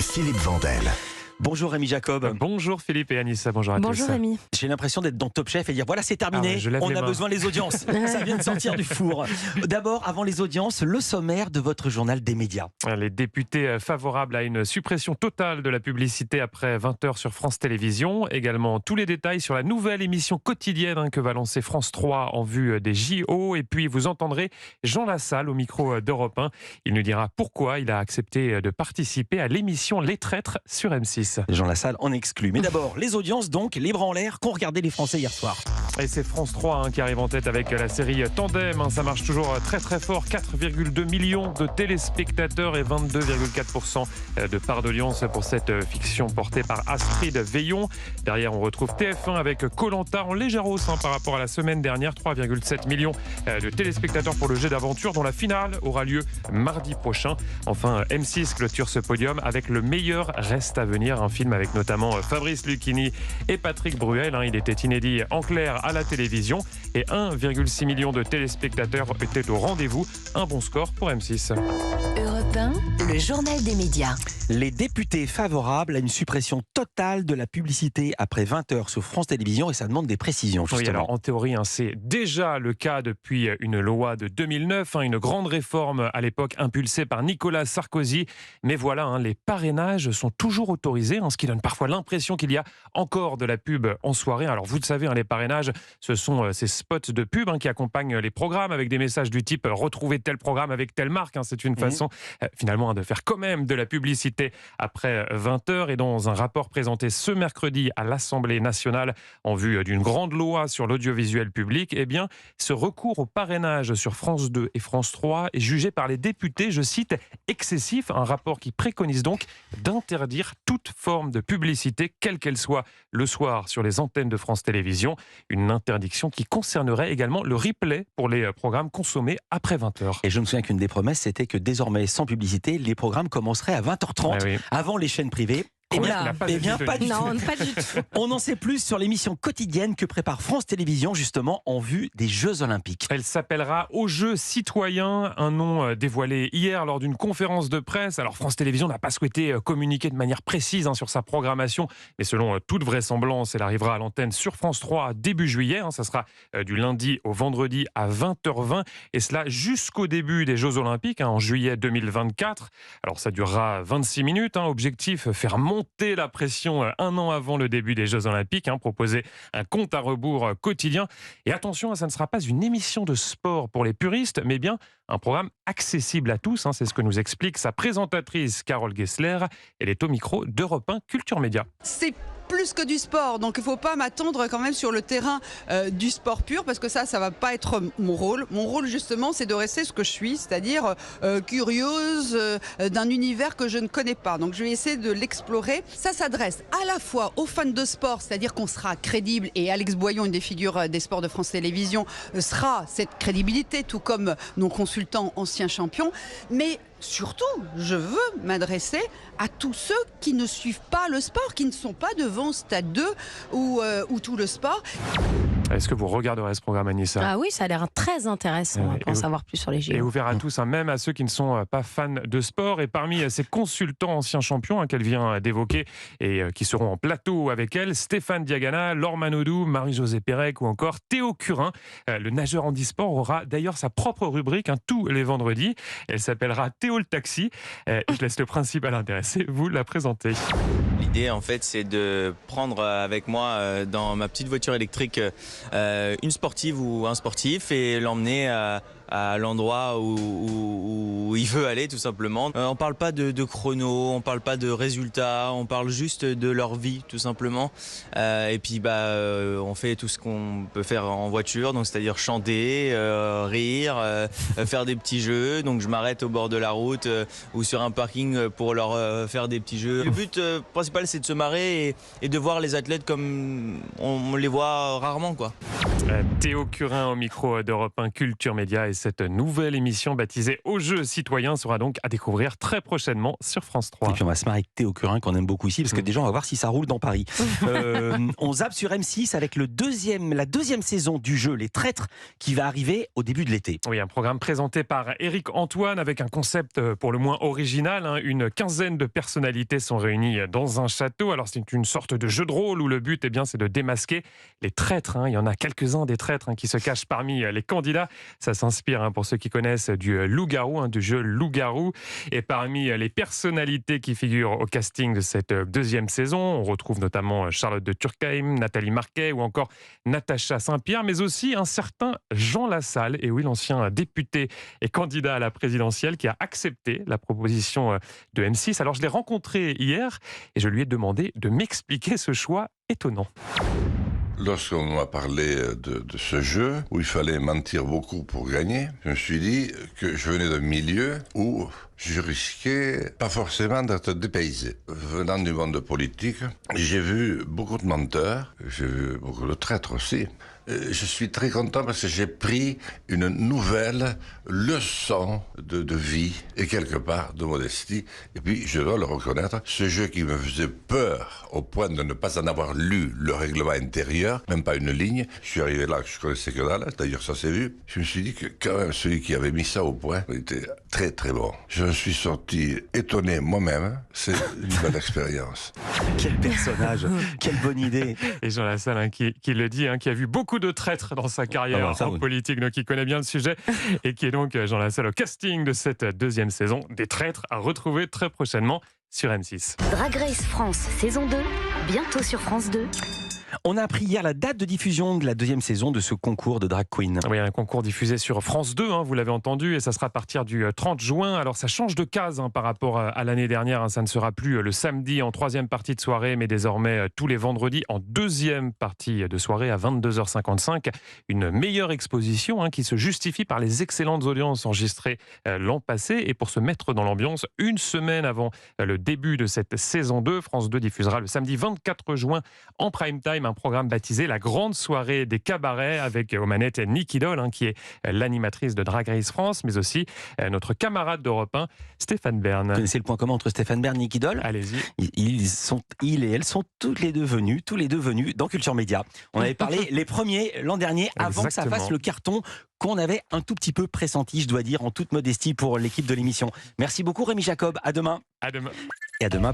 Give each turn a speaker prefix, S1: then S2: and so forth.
S1: Philippe Vandel.
S2: Bonjour Rémi Jacob.
S3: Bonjour Philippe et Anissa, bonjour à tous.
S4: Bonjour Rémi.
S2: J'ai l'impression d'être dans Top Chef et dire voilà c'est terminé,
S3: ouais, je lève
S2: on
S3: les
S2: a
S3: mains.
S2: besoin des audiences. Ça vient de sortir du four. D'abord, avant les audiences, le sommaire de votre journal des médias.
S3: Les députés favorables à une suppression totale de la publicité après 20h sur France Télévisions. Également tous les détails sur la nouvelle émission quotidienne que va lancer France 3 en vue des JO. Et puis vous entendrez Jean Lassalle au micro d'Europe 1. Il nous dira pourquoi il a accepté de participer à l'émission Les Traîtres sur M6.
S2: Jean Lassalle en exclut. Mais d'abord, les audiences donc, les bras en l'air qu'ont regardé les Français hier soir.
S3: Et c'est France 3 qui arrive en tête avec la série Tandem. Ça marche toujours très très fort. 4,2 millions de téléspectateurs et 22,4% de part d'audience pour cette fiction portée par Astrid Veillon. Derrière, on retrouve TF1 avec Koh-Lanta en légère hausse par rapport à la semaine dernière. 3,7 millions de téléspectateurs pour le jet d'aventure dont la finale aura lieu mardi prochain. Enfin, M6 clôture ce podium avec Le meilleur reste à venir. Un film avec notamment Fabrice Lucchini et Patrick Bruel. Il était inédit en clair à la télévision et 1,6 million de téléspectateurs étaient au rendez-vous. Un bon score pour M6.
S4: Europe 1, le journal des médias.
S2: Les députés favorables à une suppression totale de la publicité après 20h sur France Télévisions et ça demande des précisions justement.
S3: Oui, alors en théorie, c'est déjà le cas depuis une loi de 2009, une grande réforme à l'époque impulsée par Nicolas Sarkozy. Mais voilà, les parrainages sont toujours autorisés, ce qui donne parfois l'impression qu'il y a encore de la pub en soirée. Alors vous le savez, les parrainages, ce sont ces spots de pub qui accompagnent les programmes avec des messages du type « Retrouvez tel programme avec telle marque ». C'est une façon finalement de faire quand même de la publicité après 20h. Et dans un rapport présenté ce mercredi à l'Assemblée nationale en vue d'une grande loi sur l'audiovisuel public, ce recours au parrainage sur France 2 et France 3 est jugé par les députés, je cite, excessif. Un rapport qui préconise donc d'interdire toute forme de publicité, quelle qu'elle soit, le soir sur les antennes de France Télévisions. Une interdiction qui concernerait également le replay pour les programmes consommés après 20h.
S2: Et je me souviens qu'une des promesses, c'était que désormais, sans publicité, les programmes commenceraient à 20h30 avant les chaînes privées.
S3: Pas
S2: du tout.
S4: Non, pas du tout.
S2: On en sait plus sur l'émission quotidienne que prépare France Télévisions justement en vue des Jeux Olympiques.
S3: Elle s'appellera Aux Jeux Citoyens, un nom dévoilé hier lors d'une conférence de presse. Alors France Télévisions n'a pas souhaité communiquer de manière précise sur sa programmation, mais selon toute vraisemblance, elle arrivera à l'antenne sur France 3 début juillet. Ça sera du lundi au vendredi à 20h20 et cela jusqu'au début des Jeux Olympiques en juillet 2024. Alors ça durera 26 minutes. Objectif, faire monter la pression un an avant le début des Jeux Olympiques, proposer un compte à rebours quotidien. Et attention, ça ne sera pas une émission de sport pour les puristes, mais bien un programme accessible à tous. C'est ce que nous explique sa présentatrice Carole Gessler. Elle est au micro d'Europe 1 Culture Média.
S5: C'est plus que du sport, donc il ne faut pas m'attendre quand même sur le terrain du sport pur, parce que ça va pas être mon rôle. Mon rôle justement, c'est de rester ce que je suis, c'est-à-dire curieuse d'un univers que je ne connais pas. Donc je vais essayer de l'explorer. Ça s'adresse à la fois aux fans de sport, c'est-à-dire qu'on sera crédible, et Alex Boyon, une des figures des sports de France Télévisions, sera cette crédibilité, tout comme nos consultants anciens champions, mais surtout, je veux m'adresser à tous ceux qui ne suivent pas le sport, qui ne sont pas devant Stade 2 ou tout le sport.
S3: Est-ce que vous regarderez ce programme, Anissa ?
S4: Ah oui, ça a l'air très intéressant pour en savoir plus sur les JO.
S3: Et ouvert à tous, même à ceux qui ne sont pas fans de sport. Et parmi ces consultants anciens champions qu'elle vient d'évoquer et qui seront en plateau avec elle, Stéphane Diagana, Laure Manodou, Marie-Josée Pérec ou encore Théo Curin. Le nageur handisport aura d'ailleurs sa propre rubrique tous les vendredis. Elle s'appellera Théo le taxi. Je laisse le principal intéressé vous la présenter.
S6: L'idée, en fait, c'est de prendre avec moi dans ma petite voiture électrique une sportive ou un sportif et l'emmener à l'endroit où il veut aller, tout simplement. On parle pas de chrono, on parle pas de résultats, on parle juste de leur vie, tout simplement. Et puis on fait tout ce qu'on peut faire en voiture, donc c'est-à-dire chanter, rire, faire des petits jeux. Donc je m'arrête au bord de la route ou sur un parking pour leur faire des petits jeux. Le but principal, c'est de se marrer et de voir les athlètes comme on les voit rarement, quoi.
S3: Théo Curin au micro d'Europe 1 Culture Média et cette nouvelle émission baptisée Au jeu citoyen sera donc à découvrir très prochainement sur France 3.
S2: Et puis on va se marier avec Théo Curin qu'on aime beaucoup ici parce que déjà on va voir si ça roule dans Paris. On zappe sur M6 avec la deuxième saison du jeu Les Traîtres qui va arriver au début de l'été.
S3: Oui, un programme présenté par Éric Antoine avec un concept pour le moins original. Une quinzaine de personnalités sont réunies dans un château. Alors c'est une sorte de jeu de rôle où le but c'est de démasquer les traîtres. Il y en a quelques-uns des traîtres qui se cachent parmi les candidats. Ça s'inspire, pour ceux qui connaissent, du loup-garou, du jeu loup-garou. Et parmi les personnalités qui figurent au casting de cette deuxième saison, on retrouve notamment Charlotte de Turckheim, Nathalie Marquet ou encore Natacha Saint-Pierre, mais aussi un certain Jean Lassalle, et oui, l'ancien député et candidat à la présidentielle qui a accepté la proposition de M6. Alors je l'ai rencontré hier et je lui ai demandé de m'expliquer ce choix étonnant.
S1: Lorsqu'on m'a parlé de ce jeu, où il fallait mentir beaucoup pour gagner, je me suis dit que je venais d'un milieu où je risquais pas forcément d'être dépaysé. Venant du monde politique, j'ai vu beaucoup de menteurs, j'ai vu beaucoup de traîtres aussi. Je suis très content parce que j'ai pris une nouvelle leçon de vie et quelque part de modestie. Et puis, je dois le reconnaître, ce jeu qui me faisait peur au point de ne pas en avoir lu le règlement intérieur, même pas une ligne, je suis arrivé là, je connaissais que dalle, d'ailleurs ça s'est vu. Je me suis dit que quand même celui qui avait mis ça au point était très très bon. Je me suis sorti étonné moi-même, c'est une belle expérience.
S2: Quel personnage, quelle bonne idée.
S3: Et Jean Lassalle qui le dit, qui a vu beaucoup de traîtres dans sa carrière en politique, donc qui connaît bien le sujet, et qui est donc Jean Lassalle au casting de cette deuxième saison des traîtres, à retrouver très prochainement sur M6.
S7: Drag Race France, saison 2, bientôt sur France 2.
S2: On a appris hier la date de diffusion de la deuxième saison de ce concours de drag queen.
S3: Oui, un concours diffusé sur France 2, vous l'avez entendu, et ça sera à partir du 30 juin. Alors ça change de case par rapport à l'année dernière. Ça ne sera plus le samedi en troisième partie de soirée, mais désormais tous les vendredis en deuxième partie de soirée à 22h55. Une meilleure exposition qui se justifie par les excellentes audiences enregistrées l'an passé. Et pour se mettre dans l'ambiance, une semaine avant le début de cette saison 2, France 2 diffusera le samedi 24 juin en prime time un programme baptisé La Grande Soirée des Cabarets avec aux manettes Nicky Doll, qui est l'animatrice de Drag Race France, mais aussi notre camarade d'Europe 1, Stéphane Bern.
S2: Vous connaissez le point commun entre Stéphane Bern et Nicky Doll ?
S3: Allez-y.
S2: Il et elle sont tous les deux venus dans Culture Média. On avait parlé les premiers l'an dernier, avant que ça fasse le carton qu'on avait un tout petit peu pressenti, je dois dire, en toute modestie pour l'équipe de l'émission. Merci beaucoup Rémi Jacob, à demain.
S3: À demain.
S2: Et à demain.